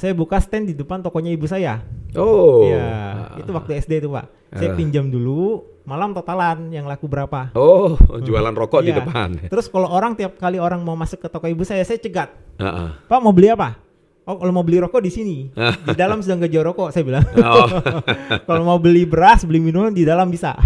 saya buka stand di depan tokonya ibu saya. Oh. Iya, itu waktu SD itu Pak. Saya pinjam dulu, malam totalan yang laku berapa. Oh, jualan rokok di Iya. depan. Terus kalau tiap kali orang mau masuk ke toko ibu saya cegat. Pak mau beli apa? Oh kalau mau beli rokok di sini. Di dalam sedang ngejual rokok saya bilang. Oh. Kalau mau beli beras, beli minuman di dalam bisa.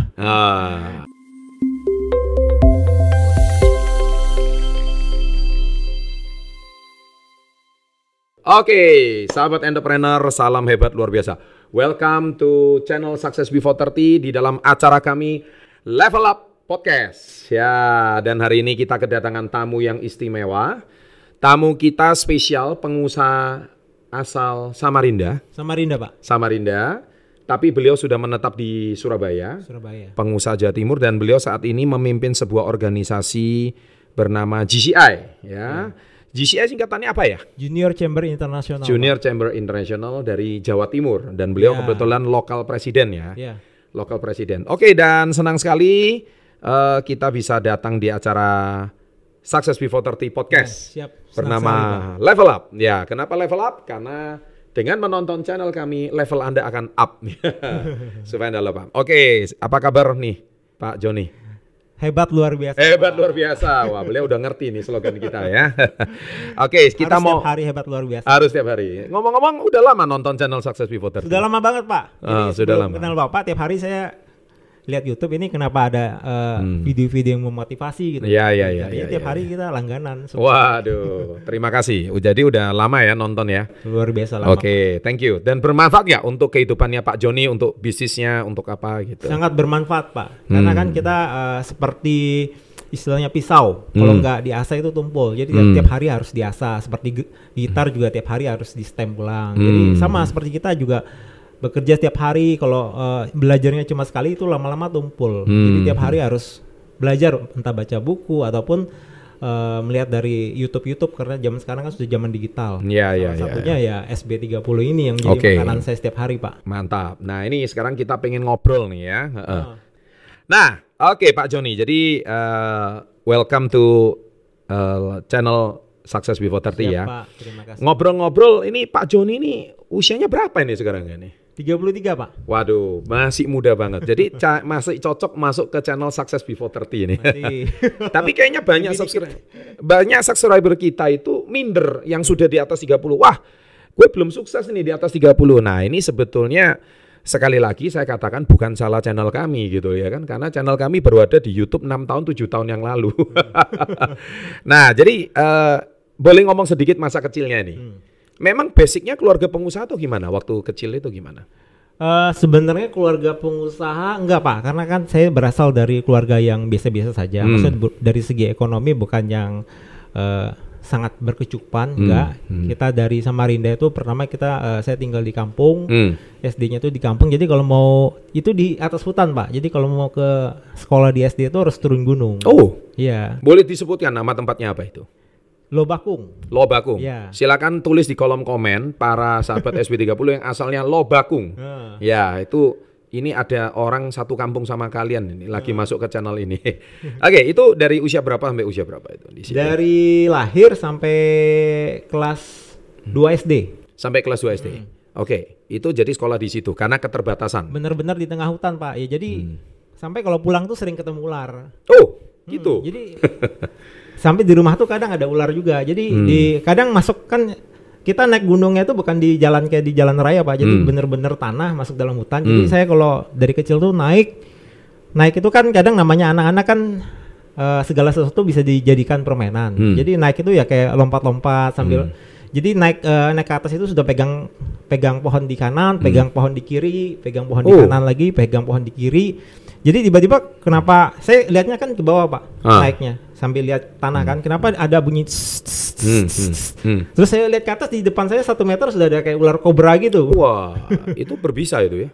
Oke, sahabat entrepreneur, salam hebat luar biasa. Welcome to channel Success Before 30 di dalam acara kami Level Up Podcast. Ya, dan hari ini kita kedatangan tamu yang istimewa. Tamu kita spesial, pengusaha asal Samarinda. Samarinda Pak. Samarinda, tapi beliau sudah menetap di Surabaya. Surabaya. Pengusaha Jawa Timur, dan beliau saat ini memimpin sebuah organisasi bernama GCI. Ya. GCI singkatannya apa ya? Junior Chamber International. Junior Chamber International dari Jawa Timur, dan beliau kebetulan lokal presiden ya. Lokal presiden. Oke, dan senang sekali kita bisa datang di acara Success Before 30 Podcast. Siap. Bernama Level Up. Ya, kenapa Level Up? Karena dengan menonton channel kami, level Anda akan up. Supaya Anda level up. Oke, apa kabar nih Pak Joni? Hebat luar biasa. Hebat luar biasa. Wah, beliau udah ngerti nih slogan kita ya. Oke, kita harus mau setiap hari hebat luar biasa. Harus setiap hari. Ngomong-ngomong, udah lama nonton channel Success Before 30? Sudah lama banget Pak. Jadi sudah lama. Kenal Bapak tiap hari saya lihat YouTube ini kenapa ada video-video yang memotivasi gitu. Iya. Tiap hari kita langganan. Waduh, terima kasih. Jadi udah lama ya nonton ya. Luar biasa lama. Oke, thank you. Dan bermanfaat nggak untuk kehidupannya Pak Joni, untuk bisnisnya, untuk apa gitu? Sangat bermanfaat Pak. Karena kan kita seperti istilahnya pisau. Kalau nggak diasah itu tumpul. Jadi tiap hari harus diasah. Seperti gitar juga tiap hari harus di stem ulang. Jadi sama seperti kita juga bekerja setiap hari. Kalau belajarnya cuma sekali itu lama-lama tumpul. Jadi tiap hari harus belajar, entah baca buku ataupun melihat dari YouTube karena zaman sekarang kan sudah zaman digital. Salah satunya ya SB30 ini yang jadi makanan saya setiap hari Pak. Mantap. Nah ini sekarang kita pengen ngobrol nih ya. Nah oke Pak Joni, jadi welcome to channel Success Before 30 ya. Pak, terima kasih. Ngobrol-ngobrol, ini Pak Joni ini usianya berapa ini sekarang ini? 33 Pak. Waduh, masih muda banget. Jadi masih cocok masuk ke channel Success Before 30 ini. Tapi kayaknya banyak subscriber kita itu minder yang sudah di atas 30. Wah, gue belum sukses nih di atas 30. Nah, ini sebetulnya sekali lagi saya katakan bukan salah channel kami gitu ya kan. Karena channel kami baru ada di YouTube 6 tahun 7 tahun yang lalu. Nah, jadi boleh ngomong sedikit masa kecilnya ini. Memang basicnya keluarga pengusaha atau gimana? Waktu kecil itu gimana? Sebenarnya keluarga pengusaha enggak Pak, karena kan saya berasal dari keluarga yang biasa-biasa saja. Maksudnya dari segi ekonomi bukan yang sangat berkecukupan, enggak. Kita dari Samarinda itu pertama saya tinggal di kampung, SD-nya itu di kampung. Jadi kalau mau itu di atas hutan Pak. Jadi kalau mau ke sekolah di SD itu harus turun gunung. Oh, iya. Boleh disebutkan nama tempatnya apa itu? Lobakung. Lobakung. Ya. Silakan tulis di kolom komen para sahabat SB30 yang asalnya Lobakung. Ya, itu ini ada orang satu kampung sama kalian ini lagi masuk ke channel ini. Oke, itu dari usia berapa sampai usia berapa itu di sini? Dari lahir sampai kelas 2 SD. Sampai kelas 2 SD. Oke, itu jadi sekolah di situ karena keterbatasan. Benar-benar di tengah hutan, Pak. Ya jadi sampai kalau pulang tuh sering ketemu ular. Oh, gitu. Jadi sampai di rumah tuh kadang ada ular juga. Jadi kadang masuk kan kita naik gunungnya itu bukan di jalan kayak di jalan raya Pak. Jadi bener-bener tanah masuk dalam hutan. Jadi saya kalau dari kecil tuh naik itu kan kadang namanya anak-anak kan segala sesuatu bisa dijadikan permainan. Jadi naik itu ya kayak lompat-lompat sambil. Jadi naik ke atas itu sudah pegang pohon di kanan, pegang pohon di kiri, pegang pohon di kanan lagi, pegang pohon di kiri. Jadi tiba-tiba kenapa saya lihatnya kan ke bawah Pak naiknya sambil lihat tanah kan, kenapa ada bunyi terus saya lihat ke atas di depan saya 1 meter sudah ada kayak ular kobra gitu. Wah, itu berbisa itu ya?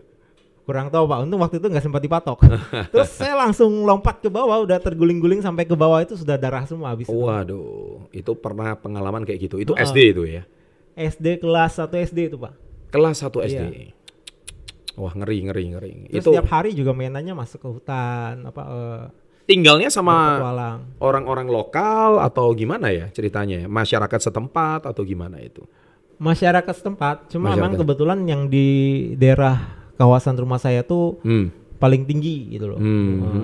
Kurang tahu Pak, untung waktu itu nggak sempat dipatok. Terus saya langsung lompat ke bawah, udah terguling-guling sampai ke bawah itu sudah darah semua habis. Waduh, itu pernah pengalaman kayak gitu. Itu SD itu ya? SD kelas 1 SD itu Pak. Kelas 1 SD. Iya. Wah, ngeri. Terus itu setiap hari juga mainannya masuk ke hutan tinggalnya sama petualang. Orang-orang lokal atau gimana ya ceritanya? Masyarakat setempat atau gimana itu? Masyarakat setempat, cuma memang Masyarakat. kebetulan yang di daerah kawasan rumah saya tuh paling tinggi gitu loh.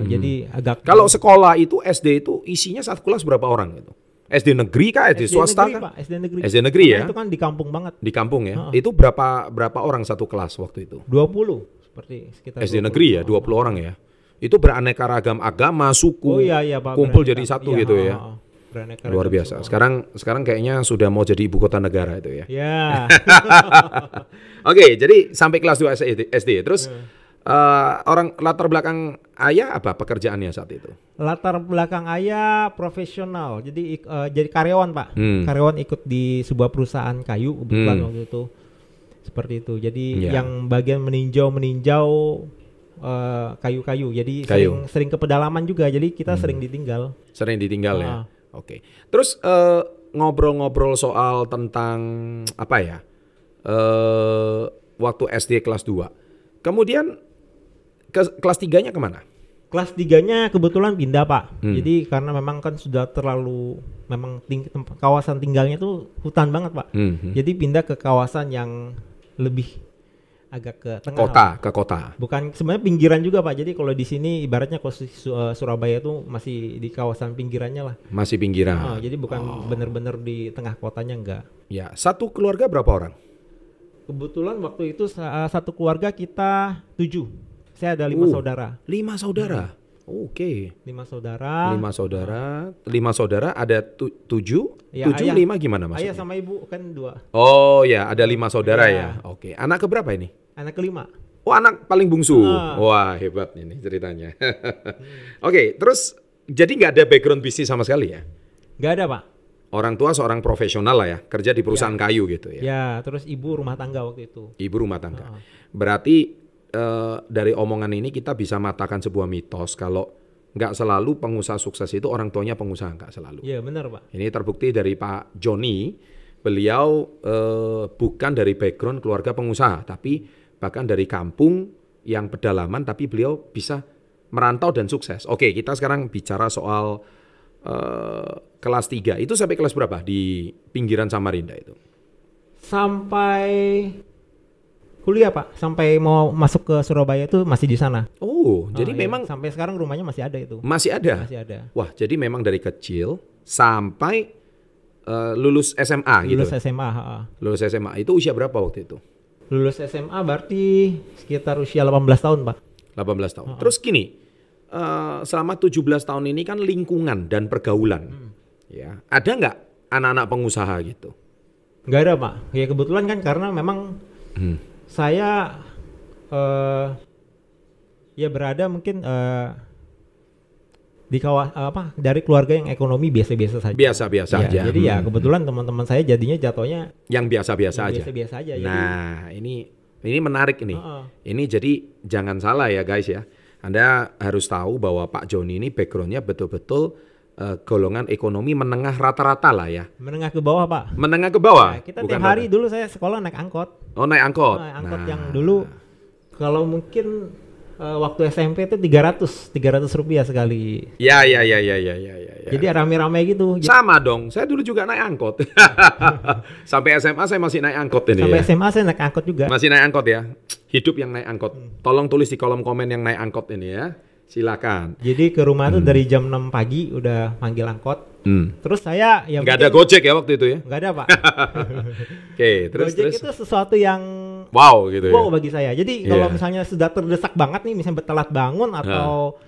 Jadi agak Kalau sekolah itu SD itu isinya satu kelas berapa orang itu? SD negeri kah? SD swasta negeri, kah? Pak, SD negeri. SD negeri Karena ya? itu kan di kampung banget. Di kampung ya? Itu berapa orang satu kelas waktu itu? 20 seperti sekitar SD 20. negeri ya, 20 orang ya? Itu beraneka ragam agama, suku, Oh iya Pak. kumpul beraneka. jadi satu Iya, gitu ya? Beraneka Luar ragam biasa. semua. Sekarang kayaknya sudah mau jadi ibu kota negara itu ya? Ya. Oke, jadi sampai kelas 2 SD. Terus orang latar belakang ayah apa pekerjaannya saat itu? Latar belakang ayah profesional. Jadi jadi karyawan, Pak. Karyawan ikut di sebuah perusahaan kayu kebetulan waktu itu. Seperti itu. Jadi yang bagian meninjau kayu-kayu. Jadi sering ke pedalaman juga. Jadi kita sering ditinggal. Sering ditinggal ya. Oke. Terus ngobrol-ngobrol soal tentang apa ya? Waktu SD kelas 2. Kemudian kelas 3-nya kemana? Kelas 3-nya kebetulan pindah, Pak. Jadi karena memang kan sudah terlalu memang kawasan tinggalnya tuh hutan banget, Pak. Jadi pindah ke kawasan yang lebih agak ke tengah. Ke kota. Bukan sebenarnya pinggiran juga, Pak. Jadi kalau di sini ibaratnya kalau Surabaya itu masih di kawasan pinggirannya lah. Masih pinggiran. Jadi bukan benar-benar di tengah kotanya, enggak. Ya, satu keluarga berapa orang? Kebetulan waktu itu satu keluarga kita 7. Saya ada 5 saudara. 5 saudara. Oke. 5 saudara. 5 saudara ada 7. Ya, 7 5 gimana maksudnya? Ayah sama ibu kan 2. Oh ya, ada 5 saudara ya. Oke. Anak keberapa ini? Anak kelima. Oh, anak paling bungsu. Wah, hebat ini ceritanya. Oke, terus jadi nggak ada background bisnis sama sekali ya? Nggak ada, Pak. Orang tua seorang profesional lah ya, kerja di perusahaan kayu gitu ya. Ya, terus ibu rumah tangga waktu itu. Ibu rumah tangga. Berarti dari omongan ini kita bisa matakan sebuah mitos kalau nggak selalu pengusaha sukses itu orang tuanya pengusaha, nggak selalu. Iya, benar, Pak. Ini terbukti dari Pak Joni, beliau bukan dari background keluarga pengusaha, tapi bahkan dari kampung yang pedalaman, tapi beliau bisa merantau dan sukses. Oke, kita sekarang bicara soal kelas 3. Itu sampai kelas berapa di pinggiran Samarinda itu? Sampai kuliah, Pak. Sampai mau masuk ke Surabaya itu masih di sana. Oh, jadi iya. memang sampai sekarang rumahnya masih ada itu. Masih ada? Masih ada. Wah, jadi memang dari kecil sampai lulus SMA gitu? Lulus SMA. Lulus SMA. Itu usia berapa waktu itu? Lulus SMA berarti sekitar usia 18 tahun, Pak. 18 tahun. Terus gini, selama 17 tahun ini kan lingkungan dan pergaulan. Ya, ada nggak anak-anak pengusaha gitu? Nggak ada, Pak. Ya kebetulan kan karena memang saya ya berada mungkin di dari keluarga yang ekonomi biasa-biasa saja. Biasa-biasa ya, aja. Jadi ya kebetulan teman-teman saya jadinya jatuhnya yang biasa-biasa aja. Biasa-biasa aja. Nah, ini menarik nih. Ini jadi jangan salah ya guys ya. Anda harus tahu bahwa Pak Joni ini backgroundnya betul-betul golongan ekonomi menengah rata-rata lah ya. Menengah ke bawah, Pak. Menengah ke bawah. Nah, kita tiap hari dulu saya sekolah naik angkot. Oh, naik angkot. Angkot yang dulu kalau mungkin waktu SMP itu 300 rupiah sekali. Ya. Jadi rame-rame gitu. Sama dong. Saya dulu juga naik angkot. Sampai SMA saya masih naik angkot ini. Sampai ya. SMA saya naik angkot juga. Masih naik angkot ya. Hidup yang naik angkot. Tolong tulis di kolom komen yang naik angkot ini ya. Silakan. Jadi ke rumah tuh dari jam 6 pagi udah manggil angkot. Terus saya ya nggak ada Gojek ya waktu itu ya? Nggak ada, Pak. Oke, terus Gojek itu sesuatu yang wow gitu wow ya. bagi saya. Jadi kalau misalnya sudah terdesak banget nih, misalnya telat bangun atau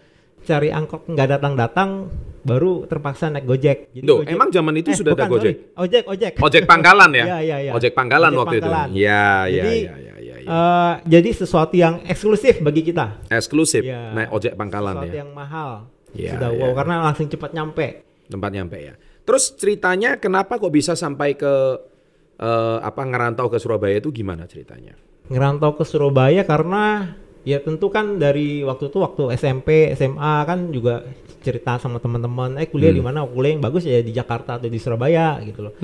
cari angkot nggak datang-datang, baru terpaksa naik Gojek. Jadi Gojek, emang zaman itu sudah ada Gojek? Ojek. Ojek pangkalan ya? Iya. Ojek pangkalan waktu pangkalan. itu. Iya. Jadi sesuatu yang eksklusif bagi kita. Eksklusif, Ya, naik ojek pangkalan sesuatu ya. yang mahal. Ya, Sudah wow karena langsung cepat nyampe. Tempat nyampe ya. Terus ceritanya kenapa kok bisa sampai ke ngerantau ke Surabaya itu gimana ceritanya? Ngerantau ke Surabaya karena ya tentu kan dari waktu SMP, SMA kan juga cerita sama teman-teman, kuliah di mana? Kuliah yang bagus ya di Jakarta atau di Surabaya gitu loh.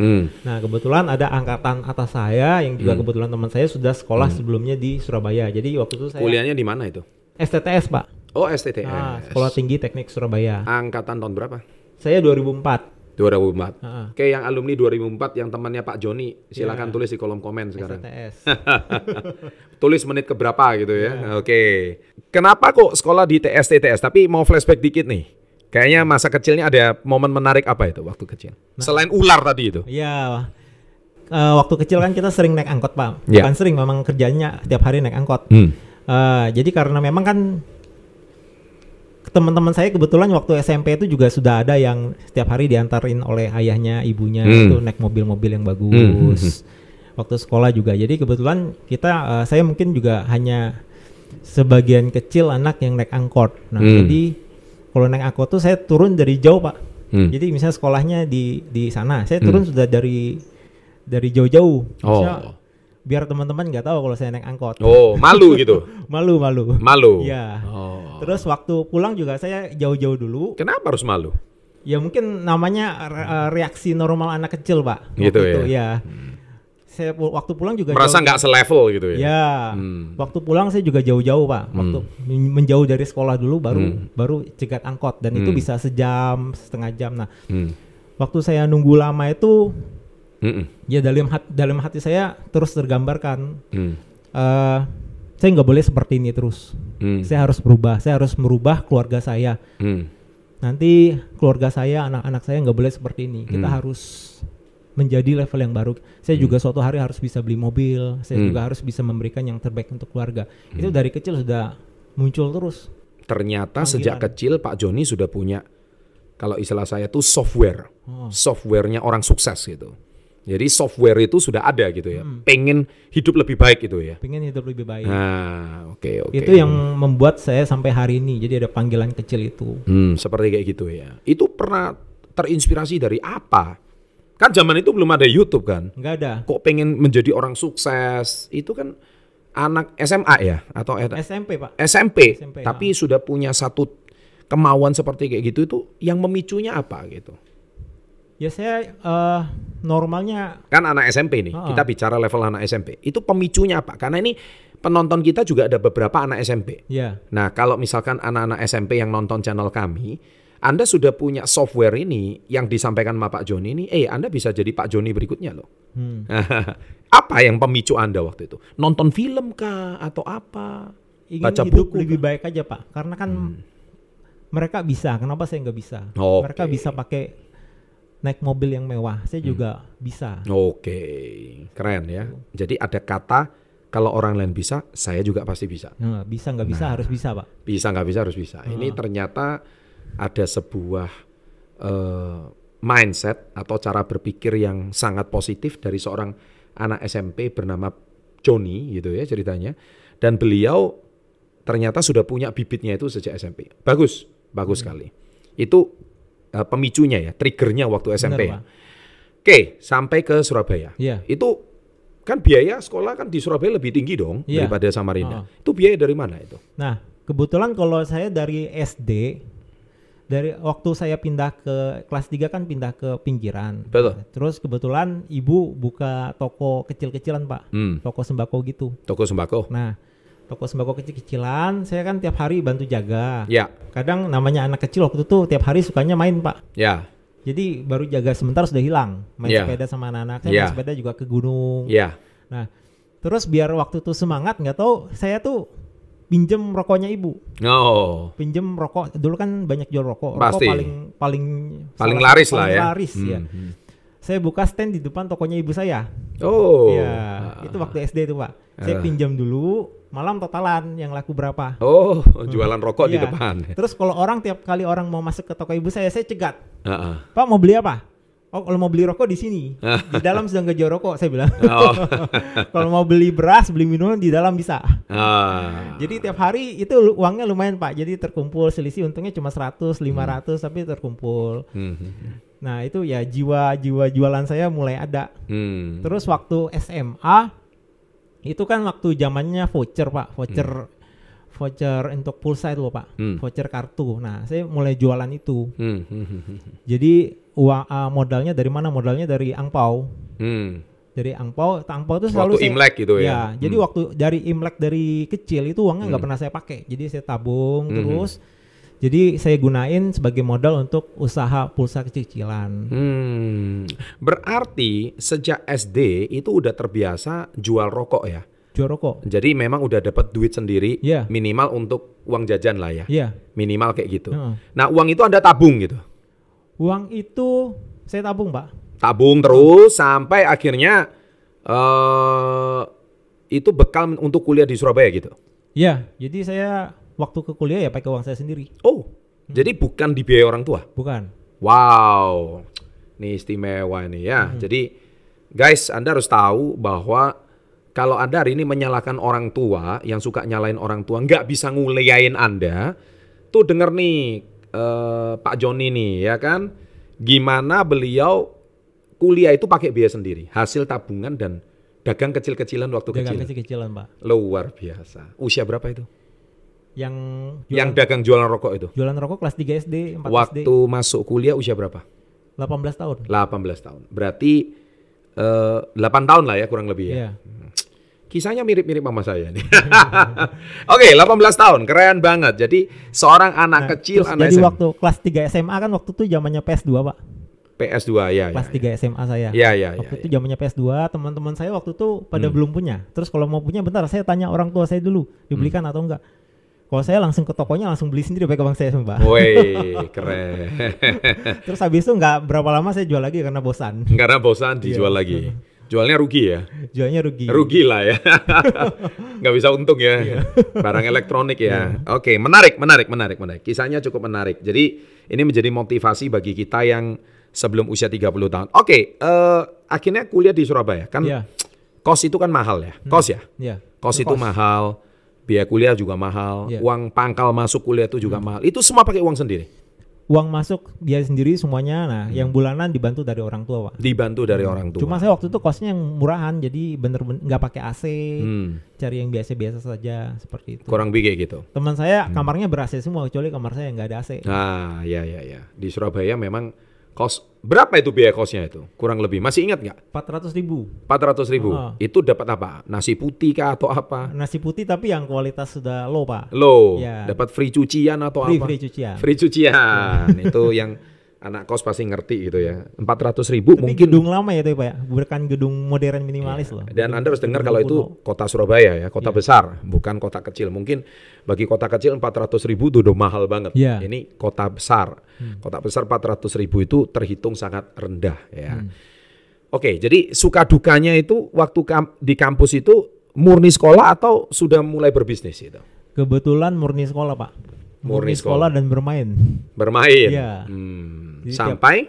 Nah, kebetulan ada angkatan atas saya yang juga kebetulan teman saya sudah sekolah sebelumnya di Surabaya. Jadi waktu itu saya Kuliahnya di mana itu? STTS, Pak. Oh, STTS. Nah, Sekolah Tinggi Teknik Surabaya. Angkatan tahun berapa? Saya 2004. 2004. Oke, yang alumni 2004 yang temannya Pak Joni, silakan tulis di kolom komen sekarang. Tulis menit keberapa gitu ya. Oke. Kenapa kok sekolah di TS? Tapi mau flashback dikit nih. Kayaknya masa kecilnya ada momen menarik apa itu waktu kecil? Selain ular tadi itu. Iya. Waktu kecil kan kita sering naik angkot, Pak. Bukan sering, memang kerjanya tiap hari naik angkot. Jadi karena memang kan teman-teman saya kebetulan waktu SMP itu juga sudah ada yang setiap hari diantarin oleh ayahnya, ibunya itu naik mobil-mobil yang bagus. Waktu sekolah juga. Jadi kebetulan saya mungkin juga hanya sebagian kecil anak yang naik angkot. Nah, jadi kalau naik angkot tuh saya turun dari jauh, Pak. Jadi misalnya sekolahnya di sana, saya turun sudah dari jauh-jauh. Biar teman-teman nggak tahu kalau saya naik angkot. Oh, malu gitu. Malu. Iya. Terus waktu pulang juga saya jauh-jauh dulu. Kenapa harus malu? Ya mungkin namanya reaksi normal anak kecil, Pak. Gitu ya. Saya waktu pulang juga merasa nggak selevel gitu ya. Ya. Waktu pulang saya juga jauh-jauh, Pak. Waktu menjauh dari sekolah dulu baru cegat angkot dan itu bisa sejam, setengah jam. Nah, waktu saya nunggu lama itu ya dalam hati saya terus tergambarkan saya nggak boleh seperti ini terus. Saya harus berubah, saya harus merubah keluarga saya. Nanti keluarga saya, anak-anak saya nggak boleh seperti ini. Kita harus menjadi level yang baru. Saya juga suatu hari harus bisa beli mobil, saya juga harus bisa memberikan yang terbaik untuk keluarga. Itu dari kecil sudah muncul terus. Ternyata sejak kecil Pak Joni sudah punya, kalau istilah saya tuh software. Softwarenya orang sukses gitu. Jadi software itu sudah ada gitu ya. Pengen hidup lebih baik gitu ya. Pengen hidup lebih baik. Nah, oke. Itu yang membuat saya sampai hari ini. Jadi ada panggilan kecil itu. Seperti kayak gitu ya. Itu pernah terinspirasi dari apa? Kan zaman itu belum ada YouTube kan? Nggak ada. Kok pengen menjadi orang sukses? Itu kan anak SMA ya? Atau SMP, Pak. SMP tapi sudah punya satu kemauan seperti kayak gitu, itu yang memicunya apa gitu? Ya saya normalnya kan anak SMP nih, kita bicara level anak SMP. Itu pemicunya apa? Karena ini penonton kita juga ada beberapa anak SMP. Nah, kalau misalkan anak-anak SMP yang nonton channel kami, Anda sudah punya software ini yang disampaikan sama Pak Joni ini, Anda bisa jadi Pak Joni berikutnya loh. Apa yang pemicu Anda waktu itu? Nonton film kah atau apa? Ingin baca hidup buku lebih baik aja, Pak. Karena kan mereka bisa, kenapa saya nggak bisa? Mereka bisa pakai naik mobil yang mewah, saya juga bisa. Keren ya. Jadi ada kata kalau orang lain bisa, saya juga pasti bisa. Bisa nggak bisa harus bisa, Pak. Bisa nggak bisa harus bisa. Ini ternyata ada sebuah mindset atau cara berpikir yang sangat positif dari seorang anak SMP bernama Joni gitu ya ceritanya. Dan beliau ternyata sudah punya bibitnya itu sejak SMP. Bagus sekali. Itu pemicunya ya, triggernya waktu SMP. Benar, Oke, sampai ke Surabaya. Yeah. Itu kan biaya sekolah kan di Surabaya lebih tinggi dong daripada Samarinda. Itu biaya dari mana itu? Nah, kebetulan kalau saya dari SD, dari waktu saya pindah ke kelas 3 kan pindah ke pinggiran. Betul. Terus kebetulan ibu buka toko kecil-kecilan, Pak. Toko sembako gitu. Toko sembako. Nah, toko sembako kecil-kecilan, saya kan tiap hari bantu jaga. Ya. Kadang namanya anak kecil waktu itu tiap hari sukanya main, Pak. Ya. Jadi baru jaga sebentar sudah hilang. Main sepeda sama anak-anak. Saya main sepeda juga ke gunung. Ya. Nah, terus biar waktu itu semangat, nggak tahu saya tuh pinjem rokoknya ibu. Pinjem rokok. Dulu kan banyak jual rokok. Rokok paling laris lah ya. Laris ya. Saya buka stand di depan tokonya ibu saya. Itu waktu SD itu, Pak. Saya pinjam dulu, malam totalan yang laku berapa. Jualan rokok di depan. Terus kalau tiap kali orang mau masuk ke toko ibu saya cegat. Pak mau beli apa? Kalau mau beli rokok di sini. Di dalam sedang nggak jual rokok, saya bilang. Kalau mau beli beras, beli minuman di dalam bisa. Jadi tiap hari itu uangnya lumayan, Pak. Jadi terkumpul selisih untungnya cuma 100, 500 tapi terkumpul. Nah itu ya jiwa jualan saya mulai ada. Terus waktu SMA itu kan waktu zamannya voucher, Pak. Voucher untuk pulsa itu, Pak. Voucher kartu. Nah saya mulai jualan itu. Jadi uang modalnya dari mana? Modalnya dari angpau. Dari angpau itu selalu waktu Imlek gitu ya. Jadi waktu dari Imlek dari kecil itu uangnya nggak pernah saya pakai. Jadi saya tabung terus Jadi saya gunain sebagai modal untuk usaha pulsa kecil-kecilan. Berarti sejak SD itu udah terbiasa jual rokok ya? Jual rokok. Jadi memang udah dapat duit sendiri, Iya. minimal untuk uang jajan lah ya? Iya. Minimal kayak gitu. Heeh. Nah uang itu Anda tabung gitu? Uang itu saya tabung, Pak. Tabung terus sampai akhirnya itu bekal untuk kuliah di Surabaya gitu? Iya, jadi saya waktu ke kuliah ya pakai uang saya sendiri. Oh, jadi bukan dibiayai orang tua? Bukan. Wow, ini istimewa ini ya. Jadi guys, Anda harus tahu bahwa kalau Anda hari ini menyalahkan orang tua, yang suka nyalain orang tua, nggak bisa nguliahin Anda, tuh denger nih Pak Joni nih ya kan, gimana beliau kuliah itu pakai biaya sendiri, hasil tabungan dan dagang kecil-kecilan waktu Dagang kecil. kecil-kecilan, Pak. Luar biasa. Usia berapa itu? Yang Dagang jualan rokok itu? jualan rokok kelas 3 SD, 4 Waktu SD. masuk kuliah usia berapa? 18 tahun. 18 tahun. Berarti 8 tahun lah ya kurang lebih ya. Iya. Kisahnya mirip-mirip mama saya nih. Oke, 18 tahun, keren banget. Jadi seorang anak kecil, terus anak jadi SMA. waktu kelas 3 SMA kan waktu itu zamannya PS2, Pak. PS2 ya. Kelas 3 SMA saya. Iya. Waktu itu zamannya PS2, teman-teman saya waktu itu pada belum punya. Terus kalau mau punya bentar saya tanya orang tua saya dulu, dibelikan atau enggak. Kalau saya langsung ke tokonya langsung beli sendiri pakai uang saya, Mbak. Woi, keren. Terus habis itu nggak berapa lama saya jual lagi karena bosan. Karena bosan dijual lagi. Jualnya rugi ya? Jualnya rugi. Rugi lah ya. Nggak bisa untung ya. Barang elektronik ya. Oke, menarik. Kisahnya cukup menarik. Jadi ini menjadi motivasi bagi kita yang sebelum usia 30 tahun. Oke, akhirnya kuliah di Surabaya. Kan kos itu kan mahal ya. Kos ya? Iya. Kos itu mahal. Biaya kuliah juga mahal. Uang pangkal masuk kuliah itu juga mahal. Itu semua pakai uang sendiri? Uang masuk dia sendiri semuanya. Nah, yang bulanan dibantu dari orang tua, Pak. Dibantu dari orang tua. Cuma saya waktu itu kosnya yang murahan, jadi bener-bener nggak pakai AC, cari yang biasa-biasa saja seperti itu. Kurang lebih kayak gitu. Teman saya kamarnya ber-AC semua, kecuali kamar saya nggak ada AC. Nah, ya. Di Surabaya memang kos. Berapa itu biaya kosnya itu? Kurang lebih. Masih ingat nggak? 400.000. 400.000. Itu dapat apa? Nasi putih kah atau apa? Nasi putih tapi yang kualitas sudah low, Pak. Low. Ya. Dapat free cucian atau apa? Free cucian. Free cucian. Itu yang anak kos pasti ngerti gitu ya. 400.000 Tapi mungkin. gedung lama ya itu, Pak ya. Bukan gedung modern minimalis loh. Dan Anda harus dengar Gedung kalau itu kuno. kota Surabaya ya, kota besar, bukan kota kecil. Mungkin bagi kota kecil 400.000 itu udah mahal banget. Iya. Ini kota besar. Kota besar 400.000 itu terhitung sangat rendah ya. Oke, jadi suka dukanya itu waktu di kampus itu murni sekolah atau sudah mulai berbisnis itu? Kebetulan murni sekolah, Pak. Murni Sekolah dan bermain. Bermain. Iya. Jadi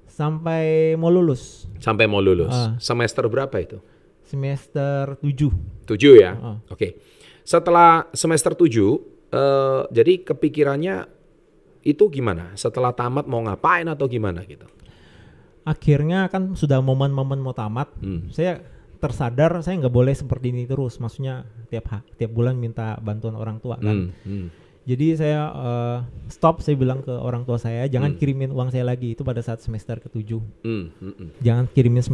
sampai mau lulus. Sampai mau lulus. Semester berapa itu? Semester 7. 7 ya. Oke. Setelah semester 7, jadi kepikirannya itu gimana? Setelah tamat mau ngapain atau gimana gitu? Akhirnya kan sudah momen-momen mau tamat, saya tersadar saya nggak boleh seperti ini terus. Maksudnya tiap bulan minta bantuan orang tua kan. Jadi saya stop, saya bilang ke orang tua saya, jangan kirimin uang saya lagi. Itu pada saat semester ke-7. Jangan kirimin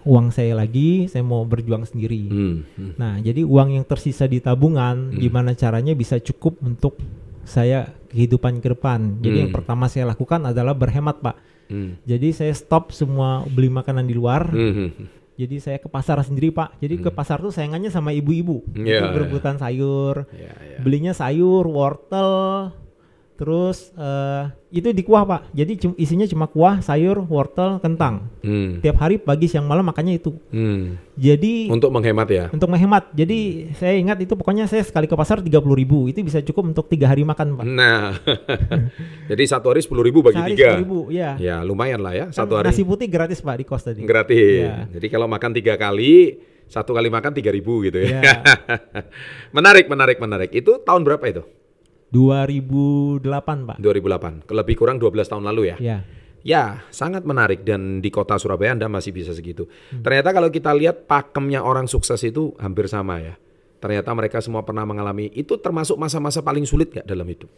uang saya lagi, saya mau berjuang sendiri. Nah, jadi uang yang tersisa di tabungan, gimana caranya bisa cukup untuk saya kehidupan ke depan. Jadi yang pertama saya lakukan adalah berhemat, Pak. Jadi saya stop semua beli makanan di luar. Jadi saya ke pasar sendiri, Pak. Jadi ke pasar tuh sayangannya sama ibu-ibu. Berebutan sayur. Belinya sayur, wortel, terus itu di kuah, Pak. Jadi isinya cuma kuah, sayur, wortel, kentang. Tiap hari pagi, siang, malam makannya itu. Jadi untuk menghemat ya? Untuk menghemat. Jadi saya ingat itu pokoknya saya sekali ke pasar 30.000. Itu bisa cukup untuk 3 hari makan, Pak. Nah, jadi satu hari 10.000 bagi sehari 3. 10.000, ya. Ya lumayan lah ya, Kan satu hari. nasi putih gratis, Pak, di kos tadi. Gratis. Ya. Jadi kalau makan 3 kali, satu kali makan 3.000 gitu ya. Ya. Menarik. Itu tahun berapa itu? 2008, Pak. 2008. Lebih kurang 12 tahun lalu ya? Ya. Ya, sangat menarik, dan di kota Surabaya Anda masih bisa segitu. Ternyata kalau kita lihat pakemnya orang sukses itu hampir sama ya. Ternyata mereka semua pernah mengalami itu, termasuk masa-masa paling sulit nggak dalam hidup?